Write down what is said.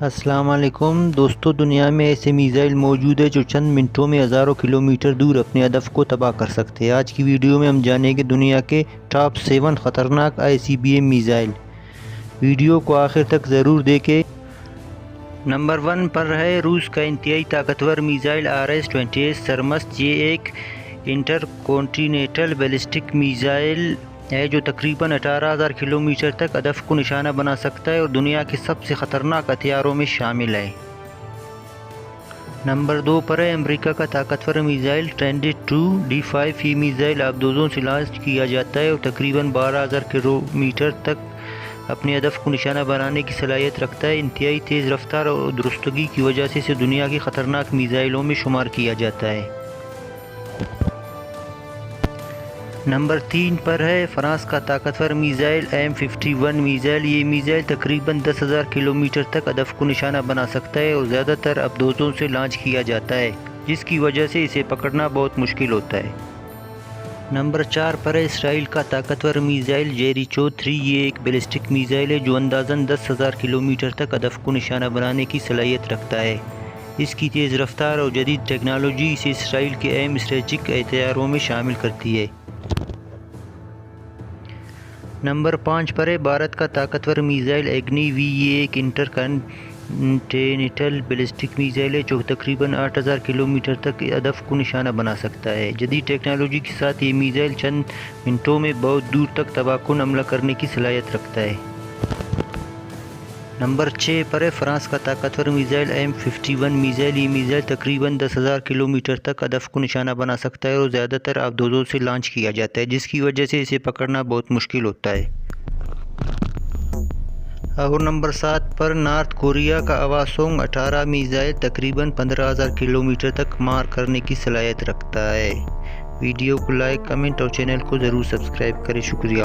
السلام علیکم دوستو، دنیا میں ایسے میزائل موجود ہیں جو چند منٹوں میں ہزاروں کلومیٹر دور اپنے ہدف کو تباہ کر سکتے ہیں۔ آج کی ویڈیو میں ہم جانیں گے دنیا کے ٹاپ 7 خطرناک ICBM میزائل۔ ویڈیو کو آخر تک ضرور دیکھیں۔ نمبر 1 پر ہے روس کا انتہائی طاقتور میزائل RS-28 سرمست۔ یہ ایک انٹر کانٹینینٹل بیلسٹک میزائل ہے جو تقریباً 18,000 کلومیٹر تک ہدف کو نشانہ بنا سکتا ہے اور دنیا کے سب سے خطرناک ہتھیاروں میں شامل ہے۔ نمبر 2 پر ہے امریکہ کا طاقتور میزائل TRAND-2D5۔ یہ میزائل آبدوزوں سے لانچ کیا جاتا ہے اور تقریباً 12,000 کلومیٹر تک اپنے ہدف کو نشانہ بنانے کی صلاحیت رکھتا ہے۔ انتہائی تیز رفتار اور درستگی کی وجہ سے اسے دنیا کی خطرناک میزائلوں میں شمار کیا جاتا ہے۔ نمبر 3 پر ہے فرانس کا طاقتور میزائل M51 میزائل۔ یہ میزائل تقریباً 10,000 کلومیٹر تک ہدف کو نشانہ بنا سکتا ہے اور زیادہ تر آبدوزوں سے لانچ کیا جاتا ہے، جس کی وجہ سے اسے پکڑنا بہت مشکل ہوتا ہے۔ نمبر 4 پر ہے اسرائیل کا طاقتور میزائل جیریچو-3۔ یہ ایک بیلسٹک میزائل ہے جو اندازاً 10,000 کلومیٹر تک ہدف کو نشانہ بنانے کی صلاحیت رکھتا ہے۔ اس کی تیز رفتار اور جدید ٹیکنالوجی اسے اسرائیل کے اہم اسٹریٹجک ہتھیاروں میں شامل کرتی ہے۔ نمبر 5 پر ہے بھارت کا طاقتور میزائل اگنی-وی۔ یہ ایک انٹر کانٹینینٹل بیلسٹک میزائل ہے جو تقریباً 8,000 کلومیٹر تک ہدف کو نشانہ بنا سکتا ہے۔ جدید ٹیکنالوجی کے ساتھ یہ میزائل چند منٹوں میں بہت دور تک تباہ کن حملہ کرنے کی صلاحیت رکھتا ہے۔ نمبر 6 پر ہے فرانس کا طاقتور میزائل M51 میزائل۔ یہ میزائل تقریباً 10,000 کلومیٹر تک ہدف کو نشانہ بنا سکتا ہے اور زیادہ تر آبدوزوں سے لانچ کیا جاتا ہے، جس کی وجہ سے اسے پکڑنا بہت مشکل ہوتا ہے۔ اور نمبر 7 پر نارتھ کوریا کا ہواسونگ-18 میزائل تقریباً 15,000 کلومیٹر تک مار کرنے کی صلاحیت رکھتا ہے۔ ویڈیو کو لائک، کمنٹ اور چینل کو ضرور سبسکرائب کریں۔ شکریہ۔